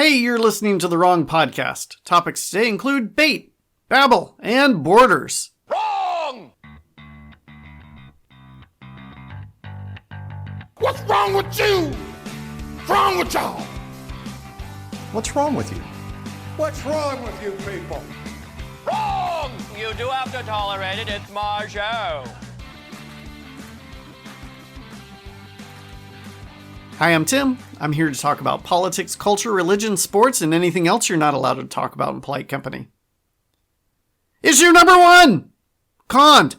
Hey, you're listening to the wrong podcast. Topics today include bait, babble, and borders. Wrong! What's wrong with you? What's wrong with y'all? What's wrong with you? What's wrong with you people? Wrong! You do have to tolerate it. It's my show. Hi, I'm Tim. I'm here to talk about politics, culture, religion, sports, and anything else you're not allowed to talk about in polite company. Issue number 1! Conned.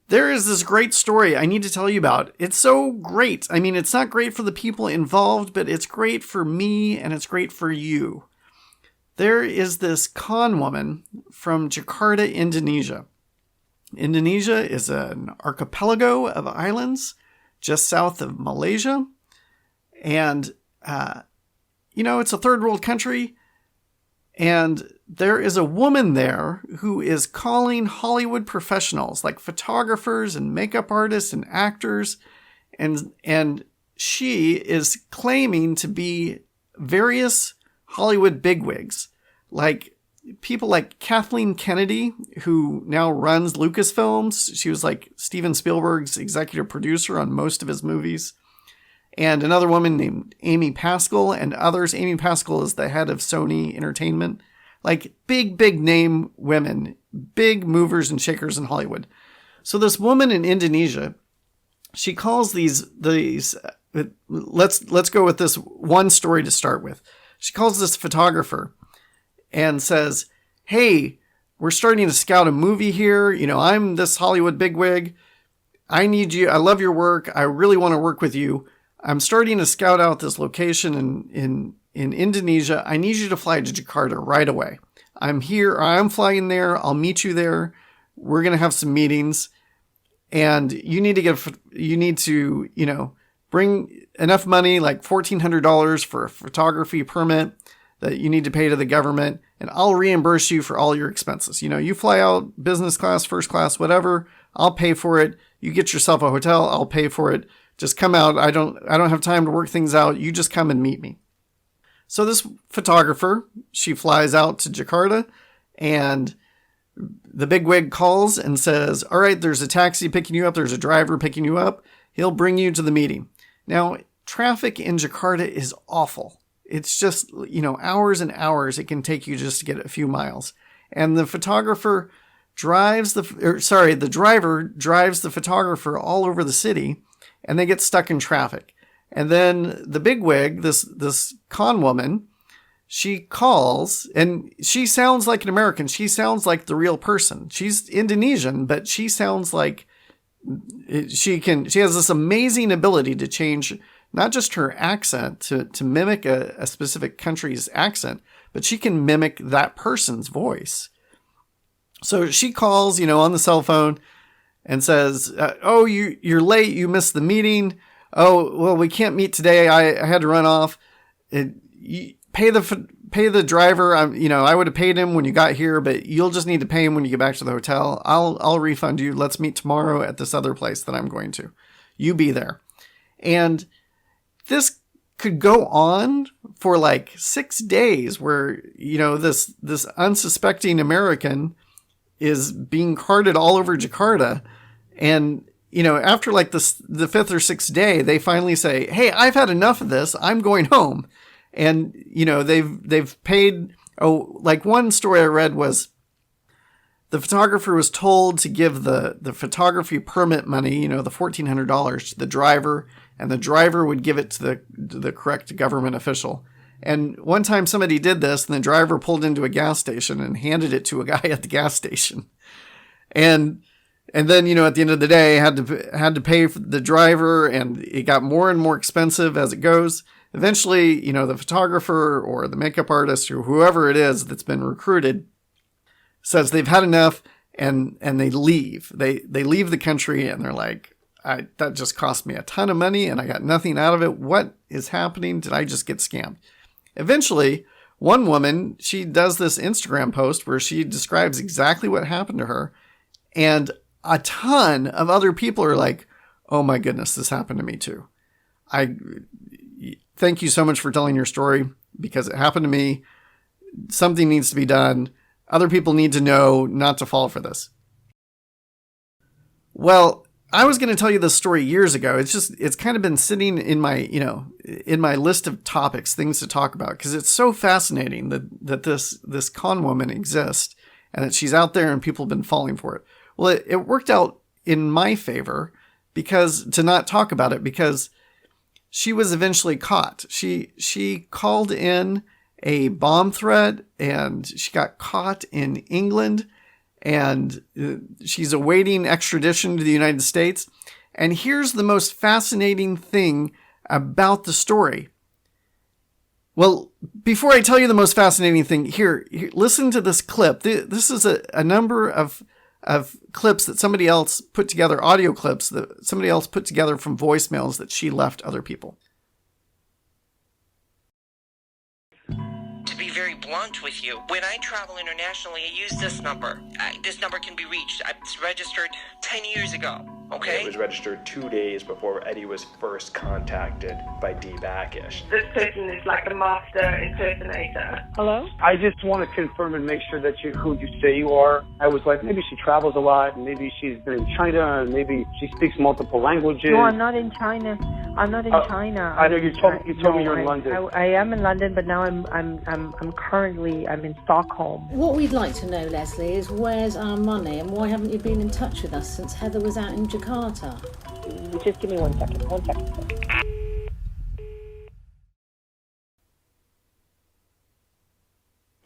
There is this great story I need to tell you about. It's so great. I mean, it's not great for the people involved, but it's great for me and it's great for you. There is this con woman from Jakarta, Indonesia. Indonesia is an archipelago of islands just south of Malaysia. And, it's a third world country. And there is a woman there who is calling Hollywood professionals like photographers and makeup artists and actors. And she is claiming to be various Hollywood bigwigs, like people like Kathleen Kennedy, who now runs Lucasfilms. She was like Steven Spielberg's executive producer on most of his movies. And another woman named Amy Pascal and others. Amy Pascal is the head of Sony Entertainment. Like big name women, big movers and shakers in Hollywood. So this woman in Indonesia, she calls let's go with this one story to start with. She calls this photographer and says, hey, we're starting to scout a movie here. I'm this Hollywood bigwig. I need you. I love your work. I really want to work with you. I'm starting to scout out this location in Indonesia. I need you to fly to Jakarta right away. I'm here. I'm flying there. I'll meet you there. We're going to have some meetings. And you need to bring enough money, like $1,400 for a photography permit that you need to pay to the government, and I'll reimburse you for all your expenses. You fly out business class, first class, whatever, I'll pay for it. You get yourself a hotel, I'll pay for it. Just come out. I don't have time to work things out. You just come and meet me. So this photographer, she flies out to Jakarta, and the bigwig calls and says, all right, there's a taxi picking you up. There's a driver picking you up. He'll bring you to the meeting. Now, traffic in Jakarta is awful. It's just, hours and hours it can take you just to get a few miles. And the photographer the driver drives the photographer all over the city, and they get stuck in traffic. And then the bigwig, this con woman, she calls, and she sounds like an American. She sounds like the real person. She's Indonesian, but she sounds like she has this amazing ability to change not just her accent to mimic a specific country's accent, but she can mimic that person's voice. So she calls, on the cell phone and says, oh, you're late. You missed the meeting. Oh, well, we can't meet today. I had to run off. Pay the driver. I would have paid him when you got here, but you'll just need to pay him when you get back to the hotel. I'll refund you. Let's meet tomorrow at this other place that I'm going to. You be there. And this could go on for like 6 days where, this unsuspecting American is being carted all over Jakarta. And, after like the 5th or 6th day, they finally say, hey, I've had enough of this. I'm going home. And, they've paid. Oh, like one story I read was the photographer was told to give the photography permit money, the $1,400 to the driver, and the driver would give it to the correct government official. And one time somebody did this, and the driver pulled into a gas station and handed it to a guy at the gas station. And then, at the end of the day, had to pay for the driver, and it got more and more expensive as it goes. Eventually, the photographer or the makeup artist or whoever it is that's been recruited says they've had enough, and they leave. They leave the country, and they're like, that just cost me a ton of money and I got nothing out of it. What is happening? Did I just get scammed? Eventually, one woman, she does this Instagram post where she describes exactly what happened to her. And a ton of other people are like, oh my goodness, this happened to me too. thank you so much for telling your story, because it happened to me. Something needs to be done. Other people need to know not to fall for this. Well, I was going to tell you this story years ago. It's kind of been sitting in my, in my list of topics, things to talk about, because it's so fascinating that this con woman exists and that she's out there and people have been falling for it. Well, it worked out in my favor to not talk about it, because she was eventually caught. She called in a bomb threat and she got caught in England, and she's awaiting extradition to the United States. And here's the most fascinating thing about the story. Well, before I tell you the most fascinating thing, here listen to this clip. This is a number of clips that somebody else put together, audio clips that somebody else put together from voicemails that she left other people. To be very blunt with you, when I travel internationally, I use this number. This number can be reached. It's registered 10 years ago, okay? It was registered 2 days before Eddie was first contacted by D. Backish. This person is like a master impersonator. Hello? I just want to confirm and make sure that who you say you are. I was like, maybe she travels a lot, and maybe she's been in China, and maybe she speaks multiple languages. No, I'm not in China. I'm not in China. I know you told me you're in London. I am in London, but now I'm currently in Stockholm. What we'd like to know, Leslie, is where's our money and why haven't you been in touch with us since Heather was out in Jakarta? Just give me 1 second. 1 second.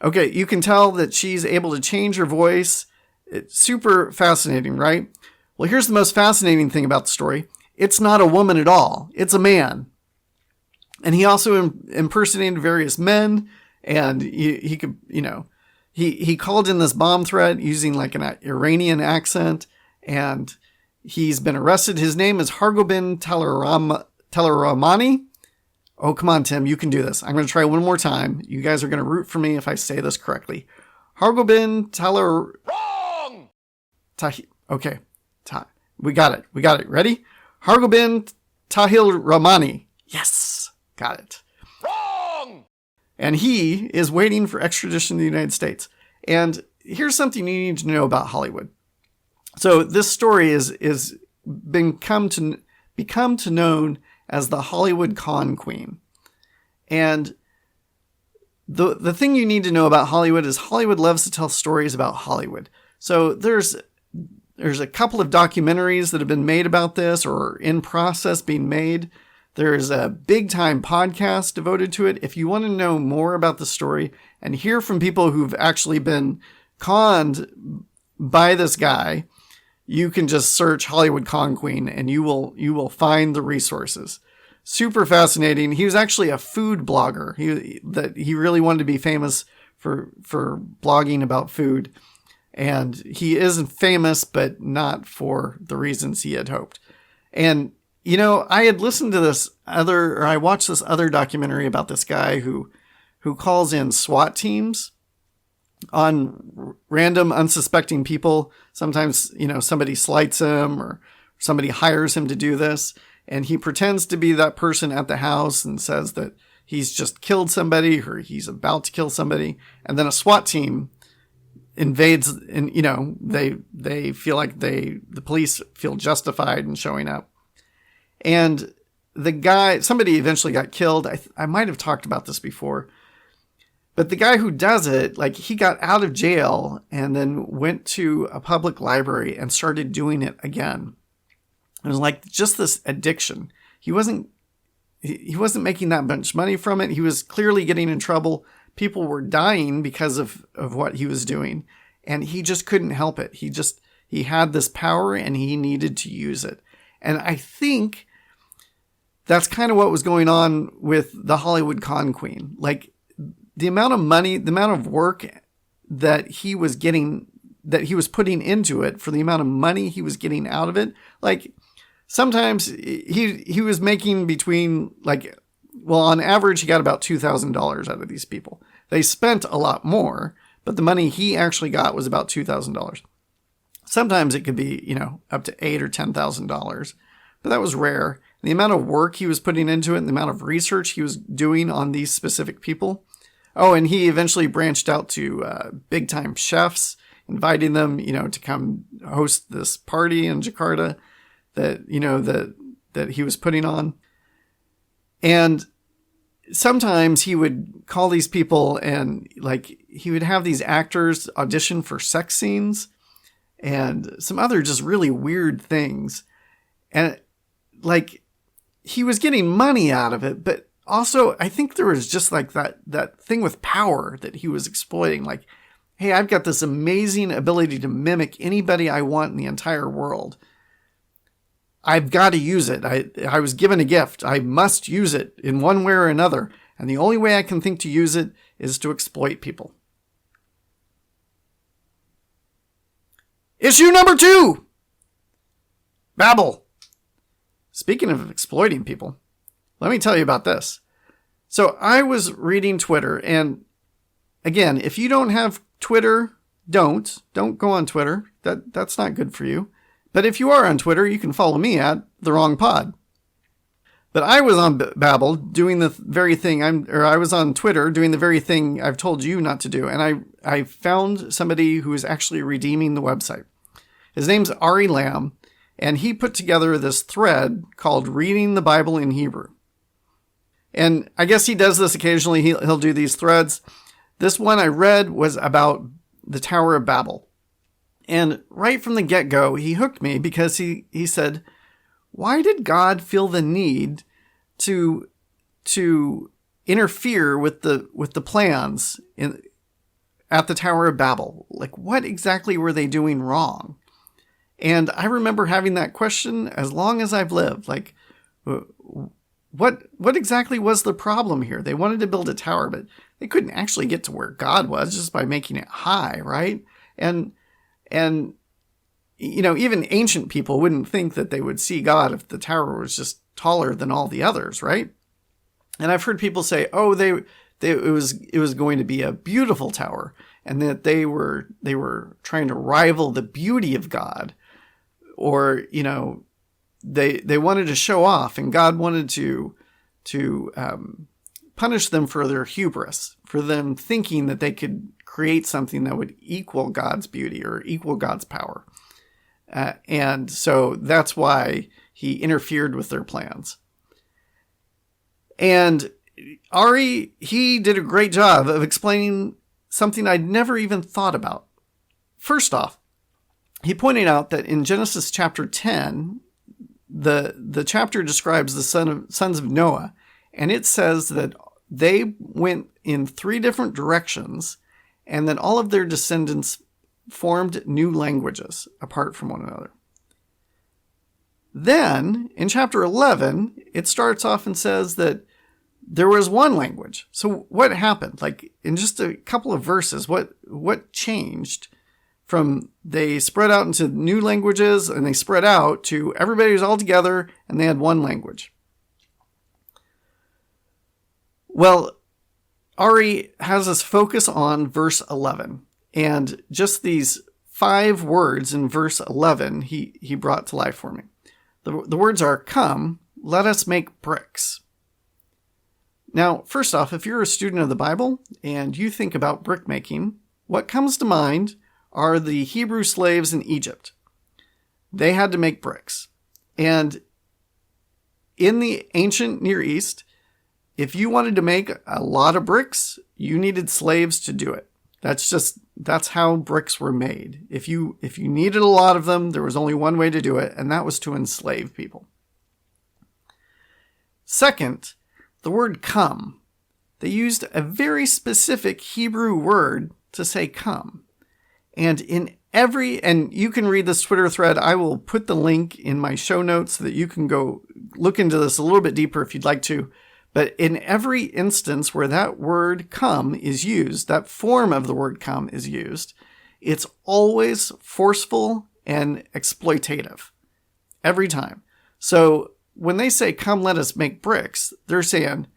Okay, you can tell that she's able to change her voice. It's super fascinating, right? Well, here's the most fascinating thing about the story. It's not a woman at all. It's a man. And he also impersonated various men, and he could, he called in this bomb threat using like an Iranian accent, and he's been arrested. His name is Hargobin Teleramani. Oh, come on, Tim, you can do this. I'm going to try one more time. You guys are going to root for me if I say this correctly. Hargobin Wrong! Okay. We got it. Ready? Hargobin Tahil Rahmani. Yes. Got it. Wrong! And he is waiting for extradition to the United States. And here's something you need to know about Hollywood. So this story is become to known as the Hollywood Con Queen. And the thing you need to know about Hollywood is Hollywood loves to tell stories about Hollywood. So there's a couple of documentaries that have been made about this or in process being made. There's a big time podcast devoted to it. If you want to know more about the story and hear from people who've actually been conned by this guy, you can just search Hollywood Con Queen and you will find the resources. Super fascinating. He was actually a food blogger. He really wanted to be famous for blogging about food. And he is famous, but not for the reasons he had hoped. And, I had listened to I watched this other documentary about this guy who calls in SWAT teams on random unsuspecting people. Sometimes, somebody slights him or somebody hires him to do this. And he pretends to be that person at the house and says that he's just killed somebody or he's about to kill somebody. And then a SWAT team invades and, they feel like the police feel justified in showing up. And somebody eventually got killed. I might have talked about this before. But the guy who does it, he got out of jail and then went to a public library and started doing it again. It was like just this addiction. He wasn't making that much money from it. He was clearly getting in trouble. People were dying because of what he was doing. And he just couldn't help it. He had this power and he needed to use it. And I think that's kind of what was going on with the Hollywood Con Queen. The amount of money, the amount of work that he was putting into it for the amount of money he was getting out of it. Sometimes he was making between on average, he got about $2,000 out of these people. They spent a lot more, but the money he actually got was about $2,000. Sometimes it could be, up to $8,000 or $10,000, but that was rare. the amount of work he was putting into it and the amount of research he was doing on these specific people. Oh, and he eventually branched out to big-time chefs, inviting them, to come host this party in Jakarta that he was putting on. And sometimes he would call these people and he would have these actors audition for sex scenes and some other just really weird things. And he was getting money out of it, but also I think there was just that thing with power that he was exploiting. Like, hey, I've got this amazing ability to mimic anybody I want in the entire world. I've got to use it. I was given a gift. I must use it in one way or another. And the only way I can think to use it is to exploit people. Issue number 2. Babel. Speaking of exploiting people, let me tell you about this. So I was reading Twitter, and again, if you don't have Twitter, don't go on Twitter. That's not good for you. But if you are on Twitter, you can follow me at The Wrong Pod. But I was on Babel doing the very thing I was on Twitter doing the very thing I've told you not to do. And I found somebody who is actually redeeming the website. His name's Ari Lamm, and he put together this thread called Reading the Bible in Hebrew. And I guess he does this occasionally. He'll do these threads. This one I read was about the Tower of Babel. And right from the get-go, he hooked me because he said, why did God feel the need to interfere with the plans at the Tower of Babel? Like, what exactly were they doing wrong? And I remember having that question as long as I've lived. Like, what exactly was the problem here? They wanted to build a tower, but they couldn't actually get to where God was just by making it high, right? And even ancient people wouldn't think that they would see God if the tower was just taller than all the others, right? And I've heard people say, oh, it was going to be a beautiful tower, and that they were trying to rival the beauty of God, or they wanted to show off, and God wanted to punish them for their hubris, for them thinking that they could create something that would equal God's beauty or equal God's power. And so that's why he interfered with their plans. And Ari, he did a great job of explaining something I'd never even thought about. First off, he pointed out that in Genesis chapter 10, the chapter describes the sons of Noah, and it says that they went in 3 different directions, and that all of their descendants formed new languages apart from one another. Then, in chapter 11, it starts off and says that there was one language. So what happened? Like, in just a couple of verses, what changed from they spread out into new languages and they spread out to everybody was all together and they had one language? Well, Ari has us focus on verse 11, and just these 5 words in verse 11 he brought to life for me. The words are, "Come, let us make bricks." Now, first off, if you're a student of the Bible and you think about brick making, what comes to mind are the Hebrew slaves in Egypt. They had to make bricks. And in the ancient Near East, if you wanted to make a lot of bricks, you needed slaves to do it. That's how bricks were made. If you needed a lot of them, there was only one way to do it, and that was to enslave people. Second, the word come. They used a very specific Hebrew word to say come. And and you can read this Twitter thread. I will put the link in my show notes so that you can go look into this a little bit deeper if you'd like to. But in every instance where that word come is used, that form of the word come is used, it's always forceful and exploitative. Every time. So when they say, "Come, let us make bricks," they're saying,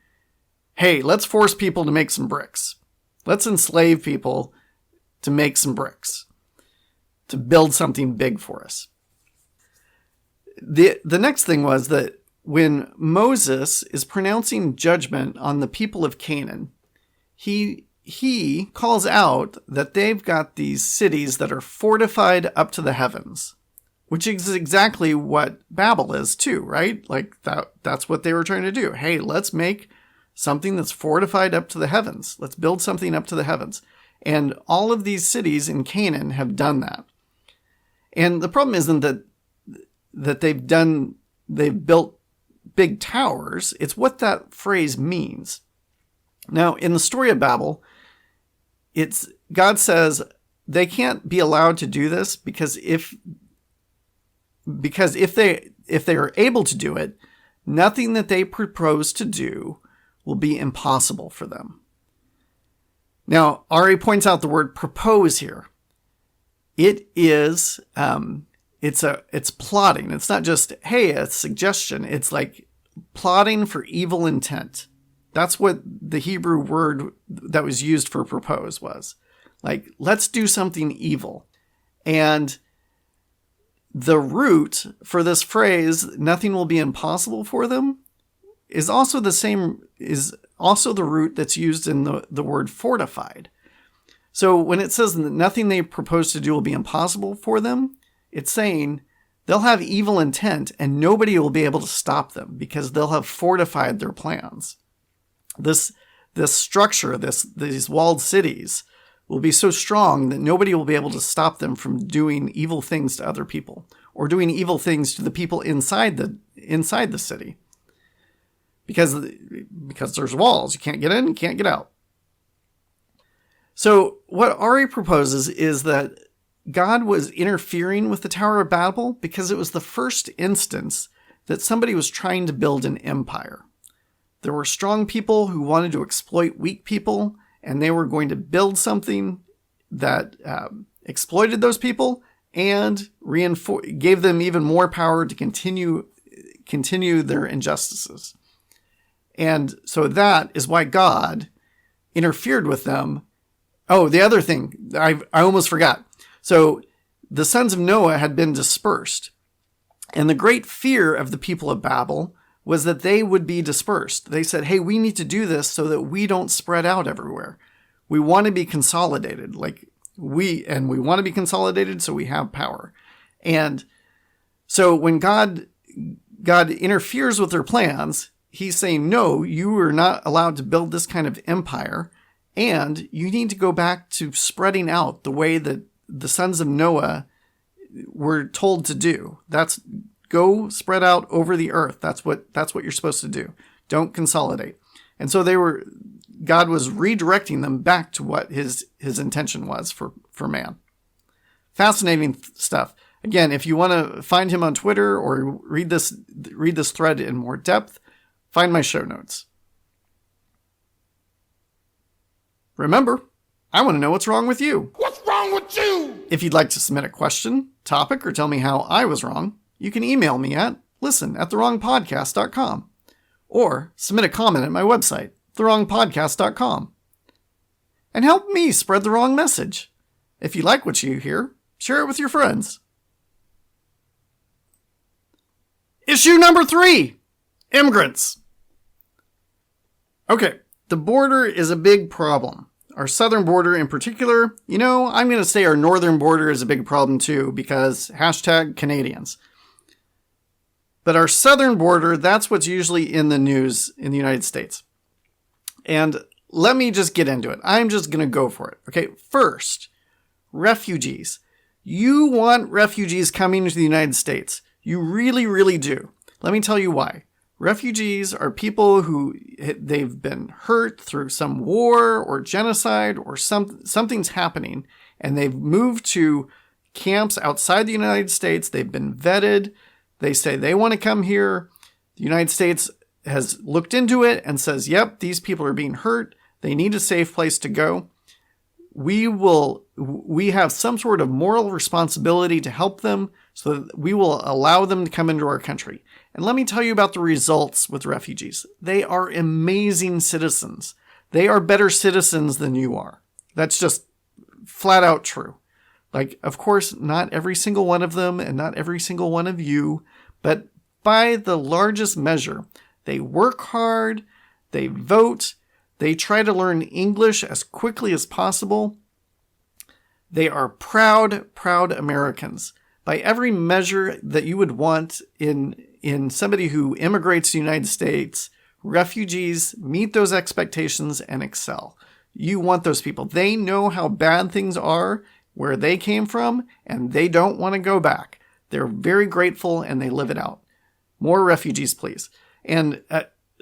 hey, let's force people to make some bricks. Let's enslave people to make some bricks, to build something big for us. The next thing was that when Moses is pronouncing judgment on the people of Canaan, he calls out that they've got these cities that are fortified up to the heavens, which is exactly what Babel is too, right? Like that's what they were trying to do. Hey, let's make something that's fortified up to the heavens. Let's build something up to the heavens. And all of these cities in Canaan have done that. And the problem isn't that they've built big towers. It's what that phrase means. Now, in the story of Babel, God says they can't be allowed to do this because if they are able to do it, nothing that they propose to do will be impossible for them. Now, Ari points out the word propose here. It is, it's plotting. It's not just, hey, a suggestion. It's like plotting for evil intent. That's what the Hebrew word that was used for propose was. Like, let's do something evil. And the root for this phrase, nothing will be impossible for them, is also the root that's used in the word fortified. So when it says that nothing they propose to do will be impossible for them, it's saying they'll have evil intent and nobody will be able to stop them because they'll have fortified their plans. This structure, these walled cities will be so strong that nobody will be able to stop them from doing evil things to other people or doing evil things to the people inside the city. Because there's walls. You can't get in, you can't get out. So what Ari proposes is that God was interfering with the Tower of Babel because it was the first instance that somebody was trying to build an empire. There were strong people who wanted to exploit weak people, and they were going to build something that exploited those people and gave them even more power to continue their injustices. And so that is why God interfered with them. Oh, the other thing, I almost forgot. So the sons of Noah had been dispersed. And the great fear of the people of Babel was that they would be dispersed. They said, hey, we need to do this so that we don't spread out everywhere. We want to be consolidated. We want to be consolidated so we have power. And so when God interferes with their plans, he's saying, no, you are not allowed to build this kind of empire, and you need to go back to spreading out the way that the sons of Noah were told to do. That's go spread out over the earth. That's what you're supposed to do. Don't consolidate. And so God was redirecting them back to what his intention was for man. Fascinating stuff. Again, if you want to find him on Twitter or read this thread in more depth, find my show notes. Remember, I want to know what's wrong with you. What's wrong with you? If you'd like to submit a question, topic, or tell me how I was wrong, you can email me at listen@thewrongpodcast.com or submit a comment at my website, thewrongpodcast.com. And help me spread the wrong message. If you like what you hear, share it with your friends. Issue number 3, immigrants. Okay, the border is a big problem. Our southern border in particular, I'm going to say our northern border is a big problem too, because #Canadians. But our southern border, that's what's usually in the news in the United States. And let me just get into it. I'm just going to go for it. Okay, first, refugees. You want refugees coming to the United States. You really, really do. Let me tell you why. Refugees are people who they've been hurt through some war or genocide or something's happening, and they've moved to camps outside the United States. They've been vetted. They say they want to come here. The United States has looked into it and says, yep, these people are being hurt. They need a safe place to go. We have some sort of moral responsibility to help them, so that we will allow them to come into our country. And let me tell you about the results with refugees. They are amazing citizens. They are better citizens than you are. That's just flat out true. Of course, not every single one of them and not every single one of you, but by the largest measure. They work hard, they vote, they try to learn English as quickly as possible. They are proud Americans. By every measure that you would want in somebody who immigrates to the United States, refugees meet those expectations and excel. You want those people. They know how bad things are where they came from, and they don't want to go back. They're very grateful, and they live it out. More refugees, please. And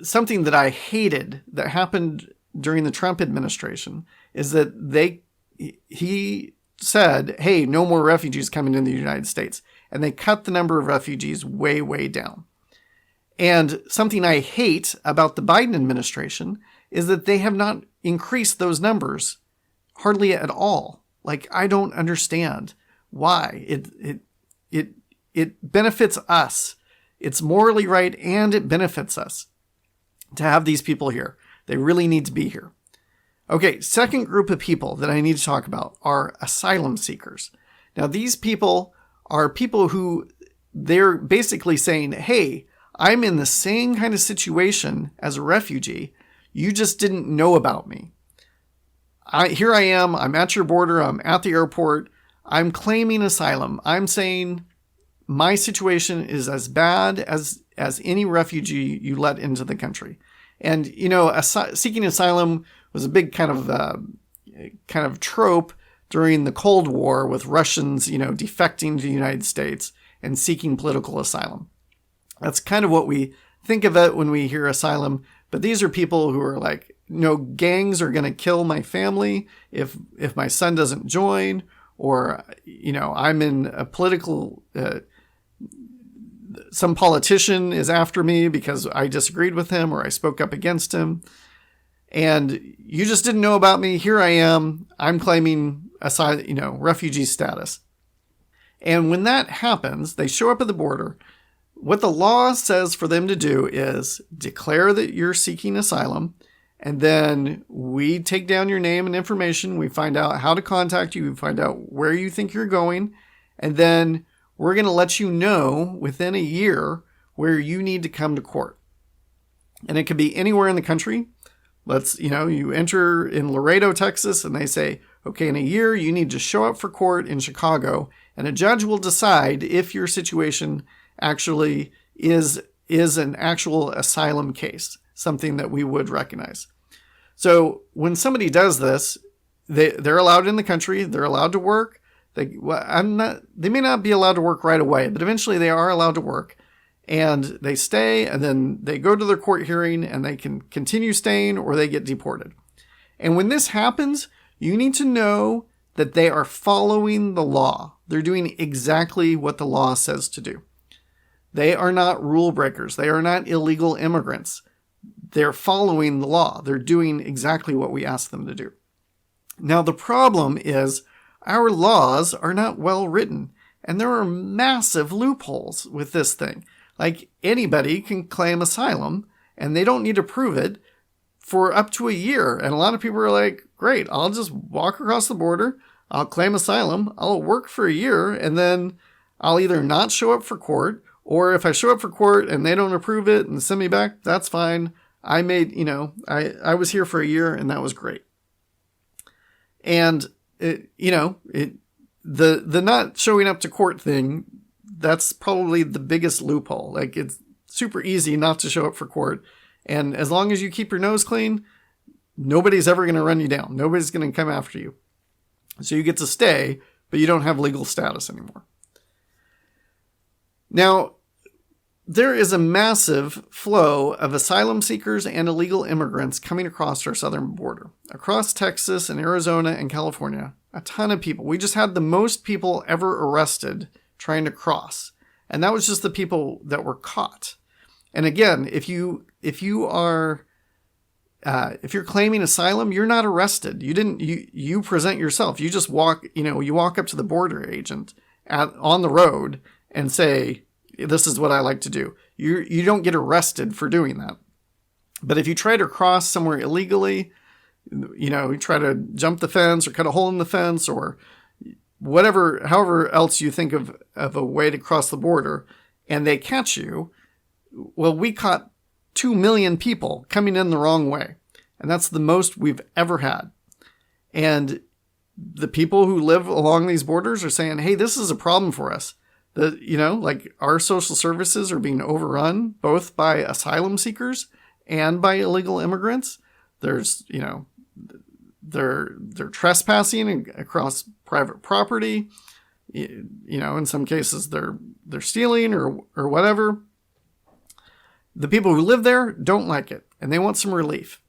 something that I hated that happened during the Trump administration is that he said, hey, no more refugees coming into the United States. And they cut the number of refugees way, way down. And something I hate about the Biden administration is that they have not increased those numbers hardly at all. Like, I don't understand why. It benefits us. It's morally right, and it benefits us to have these people here. They really need to be here. Okay, second group of people that I need to talk about are asylum seekers. Now, these people are people who they're basically saying, hey, I'm in the same kind of situation as a refugee. You just didn't know about me. Here I am. I'm at your border. I'm at the airport. I'm claiming asylum. I'm saying my situation is as bad as any refugee you let into the country. And, you know, seeking asylum was a big kind of trope during the Cold War with Russians, you know, defecting to the United States and seeking political asylum. That's kind of what we think of it when we hear asylum. But these are people who are like, no, gangs are going to kill my family if my son doesn't join, or, you know, I'm in a political, some politician is after me because I disagreed with him or I spoke up against him. And you just didn't know about me. Here I am. I'm claiming refugee status. And when that happens, they show up at the border. What the law says for them to do is declare that you're seeking asylum. And then we take down your name and information. We find out how to contact you. We find out where you think you're going. And then we're going to let you know within a year where you need to come to court. And it could be anywhere in the country. You enter in Laredo, Texas, and they say, okay, in a year, you need to show up for court in Chicago, and a judge will decide if your situation actually is an actual asylum case, something that we would recognize. So when somebody does this, they're allowed in the country, they're allowed to work. They may not be allowed to work right away, but eventually they are allowed to work. And they stay, and then they go to their court hearing, and they can continue staying, or they get deported. And when this happens, you need to know that they are following the law. They're doing exactly what the law says to do. They are not rule breakers. They are not illegal immigrants. They're following the law. They're doing exactly what we ask them to do. Now, the problem is our laws are not well written, and there are massive loopholes with this thing. Like, anybody can claim asylum, and they don't need to prove it for up to a year. And a lot of people are like, great, I'll just walk across the border, I'll claim asylum, I'll work for a year, and then I'll either not show up for court, or if I show up for court and they don't approve it and send me back, that's fine. I was here for a year, and that was great. And, the not showing up to court thing, that's probably the biggest loophole. Like, it's super easy not to show up for court. And as long as you keep your nose clean, nobody's ever going to run you down. Nobody's going to come after you. So you get to stay, but you don't have legal status anymore. Now, there is a massive flow of asylum seekers and illegal immigrants coming across our southern border. Across Texas and Arizona and California, a ton of people. We just had the most people ever arrested trying to cross. And that was just the people that were caught. And again, if you're claiming asylum, you're not arrested. You present yourself. You just walk up to the border agent on the road and say, this is what I like to do. You don't get arrested for doing that. But if you try to cross somewhere illegally, you try to jump the fence or cut a hole in the fence or however else you think of a way to cross the border, and they catch you, well, we caught 2 million people coming in the wrong way. And that's the most we've ever had. And the people who live along these borders are saying, hey, this is a problem for us. Like our social services are being overrun both by asylum seekers and by illegal immigrants. There's, they're trespassing across private property. In some cases they're stealing or whatever. The people who live there don't like it and they want some relief.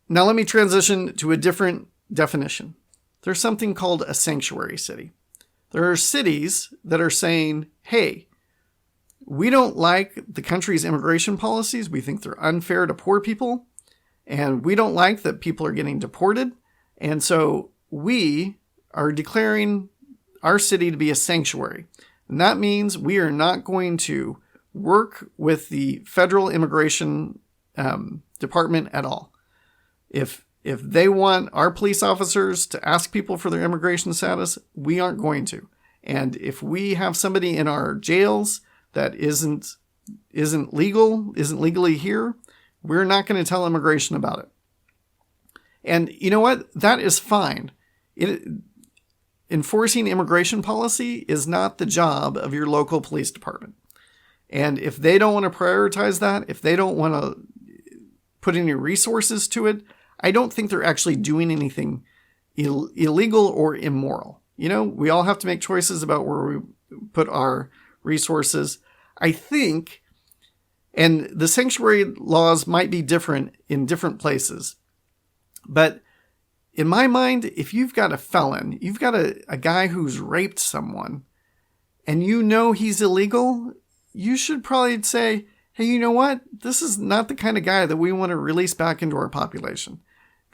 Now let me transition to a different definition. There's something called a sanctuary city. There are cities that are saying, hey, we don't like the country's immigration policies. We think they're unfair to poor people. And we don't like that people are getting deported. And so we are declaring our city to be a sanctuary. And that means we are not going to work with the federal immigration department at all. If they want our police officers to ask people for their immigration status, we aren't going to. And if we have somebody in our jails that isn't legally here, we're not going to tell immigration about it. And you know what? That is fine. Enforcing immigration policy is not the job of your local police department. And if they don't want to prioritize that, if they don't want to put any resources to it, I don't think they're actually doing anything illegal or immoral. We all have to make choices about where we put our resources. I think, and the sanctuary laws might be different in different places, but in my mind, if you've got a felon, you've got a guy who's raped someone, and he's illegal, you should probably say, hey, you know what? This is not the kind of guy that we want to release back into our population.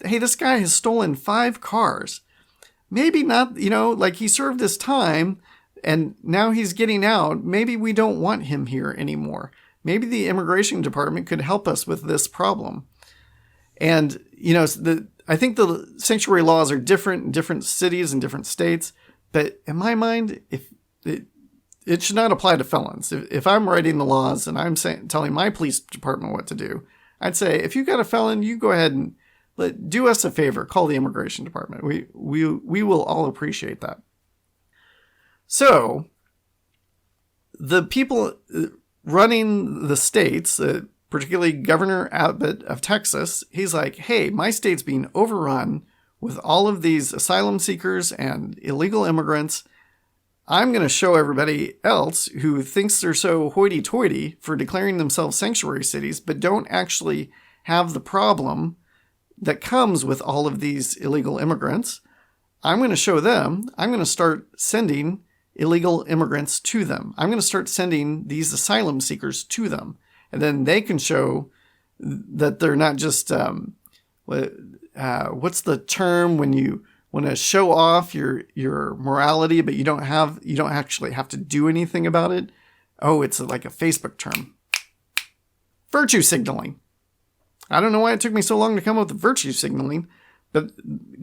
Hey, this guy has stolen 5 cars. Maybe not, like he served his time and now he's getting out. Maybe we don't want him here anymore. Maybe the immigration department could help us with this problem. And, I think the sanctuary laws are different in different cities and different states. But in my mind, it should not apply to felons. If I'm writing the laws and I'm telling my police department what to do, I'd say, if you've got a felon, you go ahead and do us a favor. Call the immigration department. We will all appreciate that. So the people running the states, particularly Governor Abbott of Texas, he's like, hey, my state's being overrun with all of these asylum seekers and illegal immigrants. I'm going to show everybody else who thinks they're so hoity-toity for declaring themselves sanctuary cities, but don't actually have the problem that comes with all of these illegal immigrants. I'm going to show them. I'm going to start sending illegal immigrants to them. I'm going to start sending these asylum seekers to them. And then they can show that they're not just, what's the term when you want to show off your morality, but you don't actually have to do anything about it? Oh, it's like a Facebook term. Virtue signaling. I don't know why it took me so long to come up with virtue signaling, but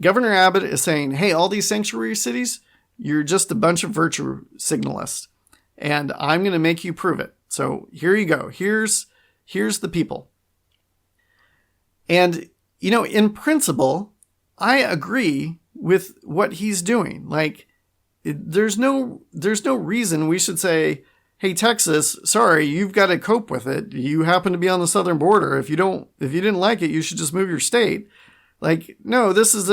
Governor Abbott is saying, hey, all these sanctuary cities, you're just a bunch of virtue signalists, and I'm going to make you prove it. So here you go. Here's the people. And, in principle, I agree with what he's doing. Like, there's no reason we should say, hey, Texas, sorry, you've got to cope with it. You happen to be on the southern border. If you didn't like it, you should just move your state. Like, no, this is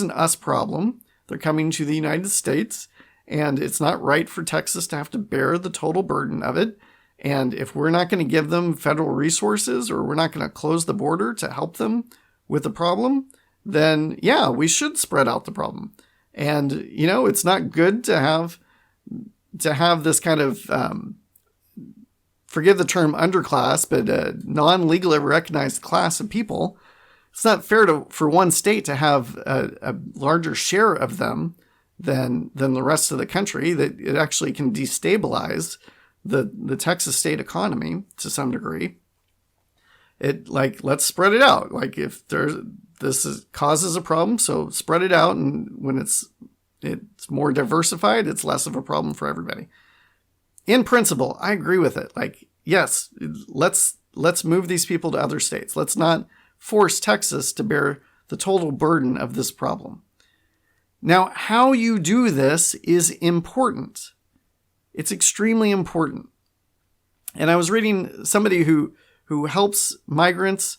an us problem. They're coming to the United States, and it's not right for Texas to have to bear the total burden of it. And if we're not going to give them federal resources, or we're not going to close the border to help them with the problem, then yeah, we should spread out the problem. And, it's not good to have this kind of, forgive the term underclass, but a non-legally recognized class of people. It's not fair for one state to have a larger share of them than the rest of the country, that it actually can destabilize the Texas state economy to some degree. Let's spread it out. Like, if causes a problem, so spread it out, and when it's more diversified, it's less of a problem for everybody. in principle, I agree with it. Like, yes, let's move these people to other states. Let's not force Texas to bear the total burden of this problem. Now, how you do this is important. It's extremely important. And I was reading somebody who helps migrants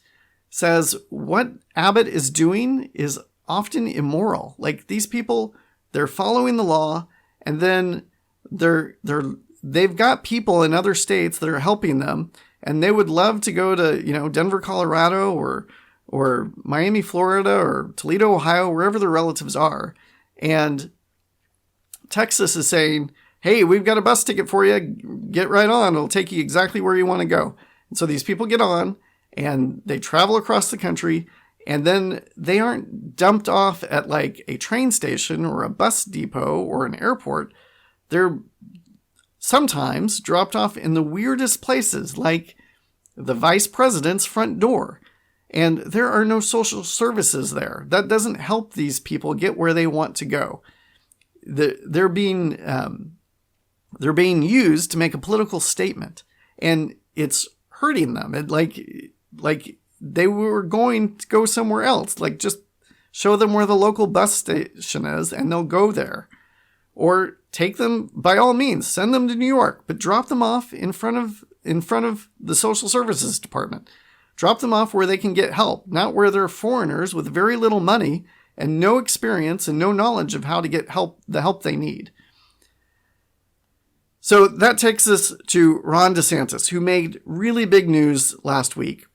says what Abbott is doing is often immoral. Like, these people, they're following the law, and then they've got people in other states that are helping them, and they would love to go to, Denver, Colorado, or Miami, Florida, or Toledo, Ohio, wherever their relatives are. And Texas is saying, hey, we've got a bus ticket for you. Get right on. It'll take you exactly where you want to go. And so these people get on and they travel across the country, and then they aren't dumped off at like a train station or a bus depot or an airport. They're sometimes dropped off in the weirdest places, like the vice president's front door. And there are no social services there. That doesn't help these people get where they want to go. They're being used to make a political statement, and it's hurting them. Like they were going to go somewhere else. Like, just show them where the local bus station is, and they'll go there. Or take them, by all means, send them to New York, but drop them off in front of the social services department. Drop them off where they can get help, not where they're foreigners with very little money and no experience and no knowledge of how to get the help they need. So that takes us to Ron DeSantis, who made really big news last week.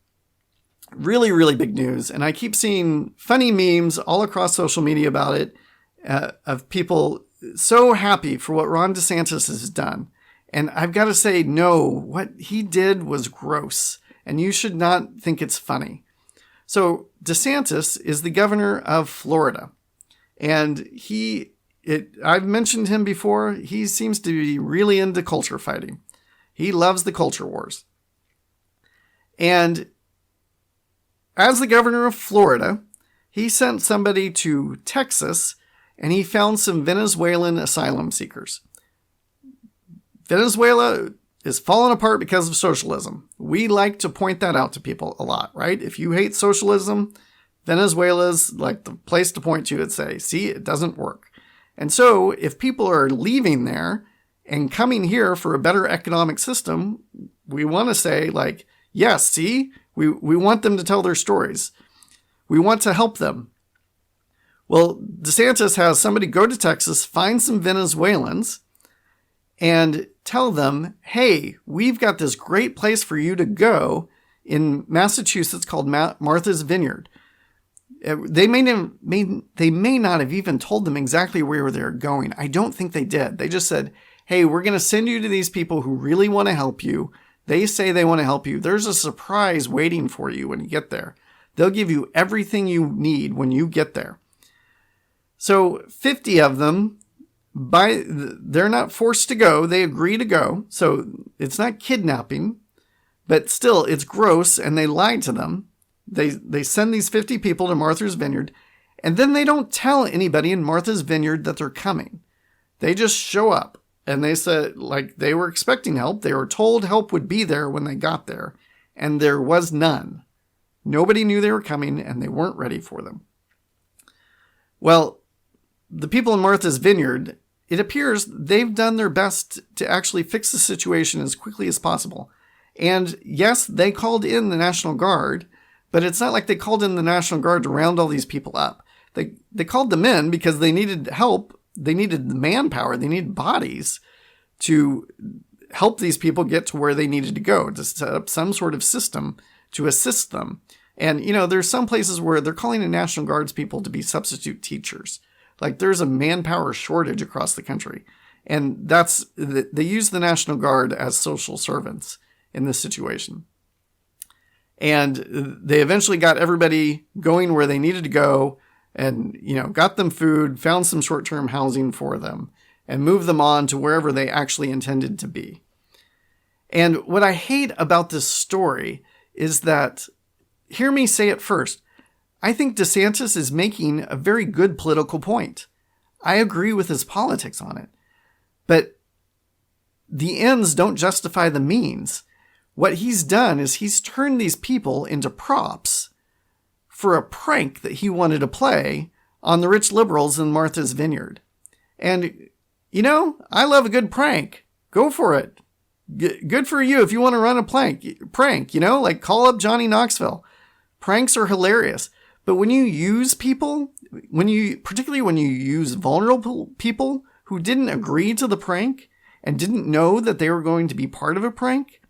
Really, really big news. And I keep seeing funny memes all across social media about it, of people so happy for what Ron DeSantis has done. And I've got to say, no, what he did was gross. And you should not think it's funny. So DeSantis is the governor of Florida. And I've mentioned him before. He seems to be really into culture fighting. He loves the culture wars. And as the governor of Florida, he sent somebody to Texas, and he found some Venezuelan asylum seekers. Venezuela is falling apart because of socialism. We like to point that out to people a lot, right? If you hate socialism, Venezuela's like the place to point to and say, see, it doesn't work. And so if people are leaving there and coming here for a better economic system, we want to say, like, yes, see, we want them to tell their stories. We want to help them. Well, DeSantis has somebody go to Texas, find some Venezuelans, and tell them, hey, we've got this great place for you to go in Massachusetts called Martha's Vineyard. They may not have even told them exactly where they're going. I don't think they did. They just said, hey, we're going to send you to these people who really want to help you. They say they want to help you. There's a surprise waiting for you when you get there. They'll give you everything you need when you get there. So 50 of them, they're not forced to go. They agree to go. So it's not kidnapping, but still it's gross, and they lied to them. They send these 50 people to Martha's Vineyard, and then they don't tell anybody in Martha's Vineyard that they're coming. They just show up, and they said, like, they were expecting help. They were told help would be there when they got there, and there was none. Nobody knew they were coming, and they weren't ready for them. Well, the people in Martha's Vineyard, it appears they've done their best to actually fix the situation as quickly as possible. And yes, they called in the National Guard, but it's not like they called in the National Guard to round all these people up. They called them in because they needed help. They needed the manpower. They needed bodies to help these people get to where they needed to go, to set up some sort of system to assist them. And, there's some places where they're calling in National Guards people to be substitute teachers. Like, there's a manpower shortage across the country. And they use the National Guard as social servants in this situation. And they eventually got everybody going where they needed to go, and, got them food, found some short-term housing for them, and moved them on to wherever they actually intended to be. And what I hate about this story is that, hear me say it first, I think DeSantis is making a very good political point. I agree with his politics on it. But the ends don't justify the means. What he's done is he's turned these people into props for a prank that he wanted to play on the rich liberals in Martha's Vineyard. And, you know, I love a good prank. Go for it. Good for you if you want to run a prank, you know, like call up Johnny Knoxville. Pranks are hilarious. But when you use people, particularly when you use vulnerable people who didn't agree to the prank and didn't know that they were going to be part of a prank,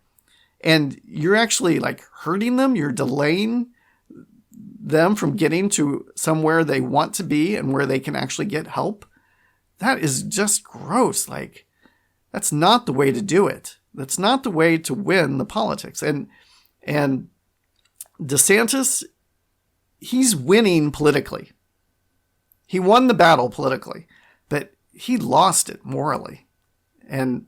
and you're actually like hurting them, you're delaying them from getting to somewhere they want to be and where they can actually get help, that is just gross. Like, that's not the way to do it. That's not the way to win the politics. And DeSantis, he's winning politically. He won the battle politically, but he lost it morally. And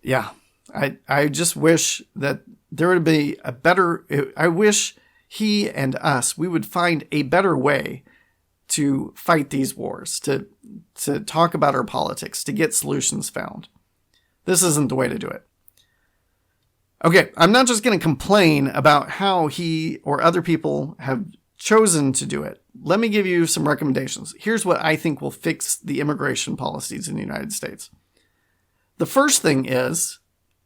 yeah, I just wish that there would be a better, I wish he and us, we would find a better way to fight these wars, to talk about our politics, to get solutions found. This isn't the way to do it. Okay, I'm not just going to complain about how he or other people have chosen to do it. Let me give you some recommendations. Here's what I think will fix the immigration policies in the United States. The first thing is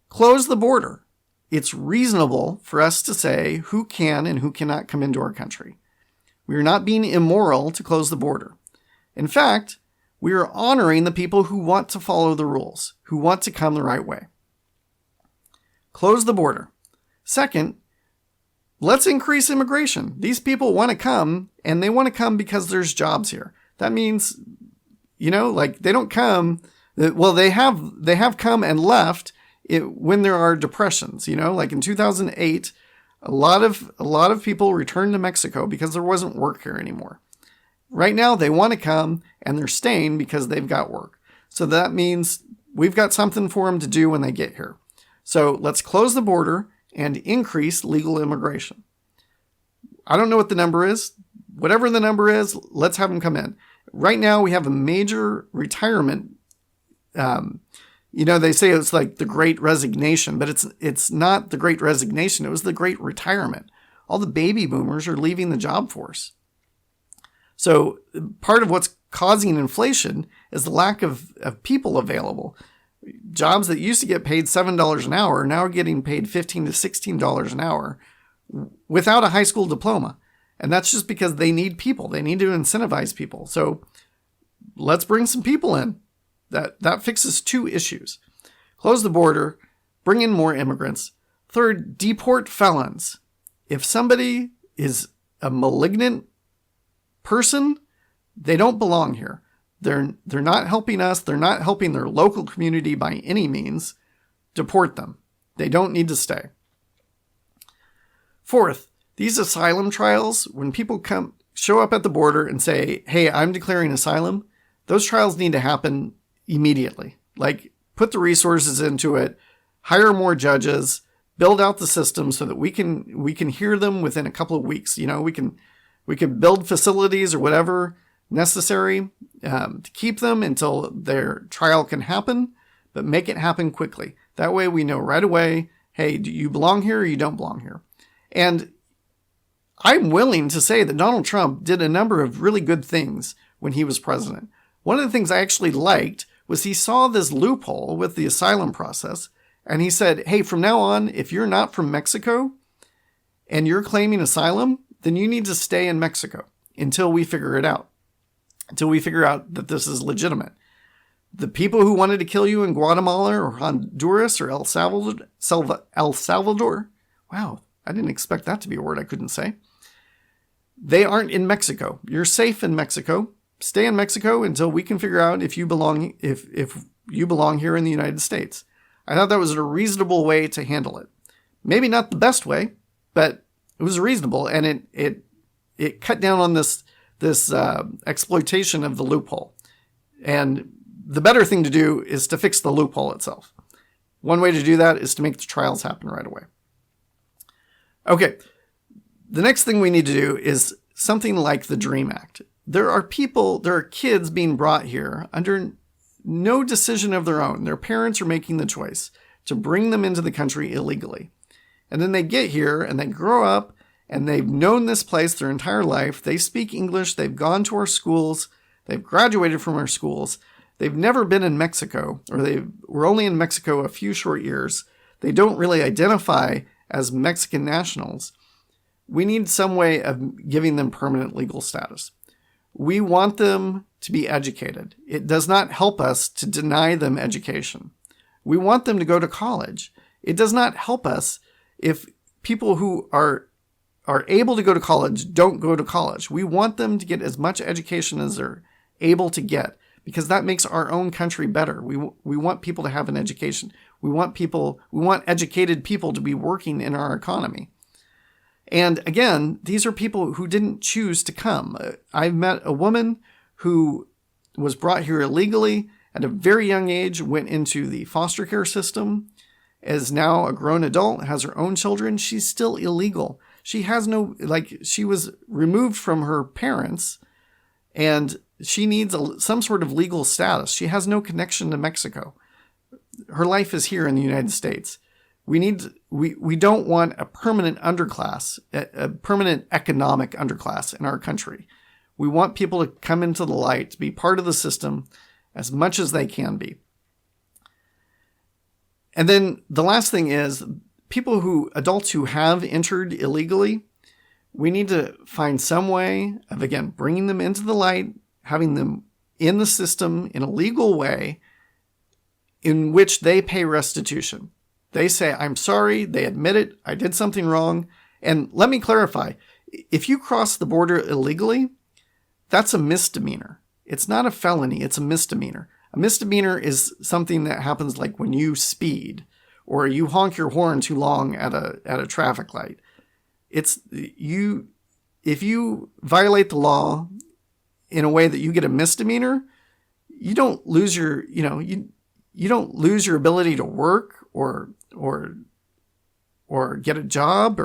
close the border. It's reasonable for us to say who can and who cannot come into our country. We are not being immoral to close the border. In fact, we are honoring the people who want to follow the rules, who want to come the right way. Close the border. Second, let's increase immigration. These people want to come, and they want to come because there's jobs here. That means, you know, like they don't come, well, they have come and left when there are depressions, you know, like in 2008, a lot of people returned to Mexico because there wasn't work here anymore. Right now, they want to come and they're staying because they've got work. So that means we've got something for them to do when they get here. So let's close the border and increase legal immigration. I don't know what the number is. Whatever the number is, let's have them come in. Right now, we have a major retirement. You know, they say it's like the Great Resignation, but it's not the Great Resignation. It was the Great Retirement. All the baby boomers are leaving the job force. So part of what's causing inflation is the lack of people available. Jobs that used to get paid $7 an hour are now getting paid $15 to $16 an hour without a high school diploma. And that's just because they need people. They need to incentivize people. So let's bring some people in. That fixes two issues. Close the border, bring in more immigrants. Third, deport felons. If somebody is a malignant person, they don't belong here. They're not helping us. They're not helping their local community by any means. Deport them. They don't need to stay. Fourth, these asylum trials, when people show up at the border and say, hey, I'm declaring asylum, those trials need to happen immediately. Like, put the resources into it, hire more judges, build out the system so that we can hear them within a couple of weeks. You know, we can build facilities or whatever necessary to keep them until their trial can happen, but make it happen quickly. That way we know right away, hey, do you belong here or you don't belong here? And I'm willing to say that Donald Trump did a number of really good things when he was president. One of the things I actually liked was he saw this loophole with the asylum process, and he said, hey, from now on, if you're not from Mexico and you're claiming asylum, then you need to stay in Mexico until we figure it out, until we figure out that this is legitimate. The people who wanted to kill you in Guatemala or Honduras or El Salvador, wow, I didn't expect that to be a word I couldn't say. They aren't in Mexico. You're safe in Mexico. Stay in Mexico until we can figure out if you belong here in the United States. I thought that was a reasonable way to handle it. Maybe not the best way, but it was reasonable, and it cut down on this exploitation of the loophole. And the better thing to do is to fix the loophole itself. One way to do that is to make the trials happen right away. Okay, the next thing we need to do is something like the DREAM Act. There are kids being brought here under no decision of their own. Their parents are making the choice to bring them into the country illegally. And then they get here and they grow up and they've known this place their entire life. They speak English. They've gone to our schools. They've graduated from our schools. They've never been in Mexico, or they were only in Mexico a few short years. They don't really identify as Mexican nationals. We need some way of giving them permanent legal status. We want them to be educated. It does not help us to deny them education. We want them to go to college. It does not help us if people who are able to go to college don't go to college. We want them to get as much education as they're able to get, because that makes our own country better. We want people to have an education. We want educated people to be working in our economy. And again, these are people who didn't choose to come. I've met a woman who was brought here illegally at a very young age, went into the foster care system, is now a grown adult, has her own children. She's still illegal. She has she was removed from her parents, and she needs some sort of legal status. She has no connection to Mexico. Her life is here in the United States. We don't want a permanent underclass, a permanent economic underclass in our country. We want people to come into the light, to be part of the system as much as they can be. And then the last thing is adults who have entered illegally, we need to find some way of, again, bringing them into the light, having them in the system in a legal way in which they pay restitution. They say, I'm sorry, they admit it, I did something wrong. And let me clarify, if you cross the border illegally, that's a misdemeanor. It's not a felony, it's a misdemeanor. A misdemeanor is something that happens like when you speed or you honk your horn too long at a traffic light. If you violate the law in a way that you get a misdemeanor, you don't lose your, you don't lose your ability to work or get a job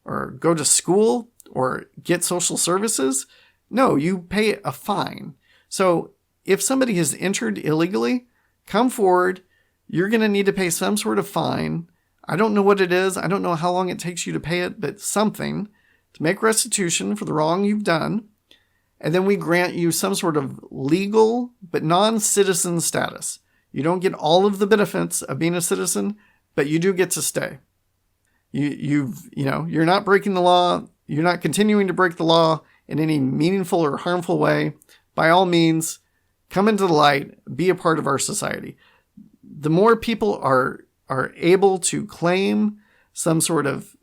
or go to school or get social services. No, you pay a fine. So if somebody has entered illegally, come forward. You're going to need to pay some sort of fine. I don't know what it is. I don't know how long it takes you to pay it, but something to make restitution for the wrong you've done. And then we grant you some sort of legal but non-citizen status. You don't get all of the benefits of being a citizen, but you do get to stay. You're not breaking the law. You're not continuing to break the law in any meaningful or harmful way. By all means, come into the light, be a part of our society. The more people are able to claim some sort of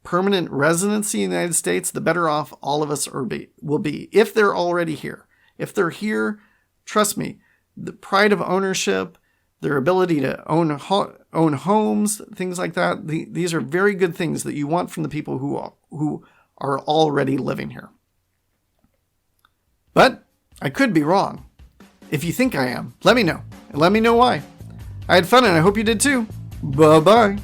permanent residency in the United States, the better off all of us will be, if they're already here. If they're here, trust me, the pride of ownership, their ability to own homes, things like that, these are very good things that you want from the people who are already living here. But I could be wrong. If you think I am, let me know. And let me know why. I had fun and I hope you did too. Bye-bye.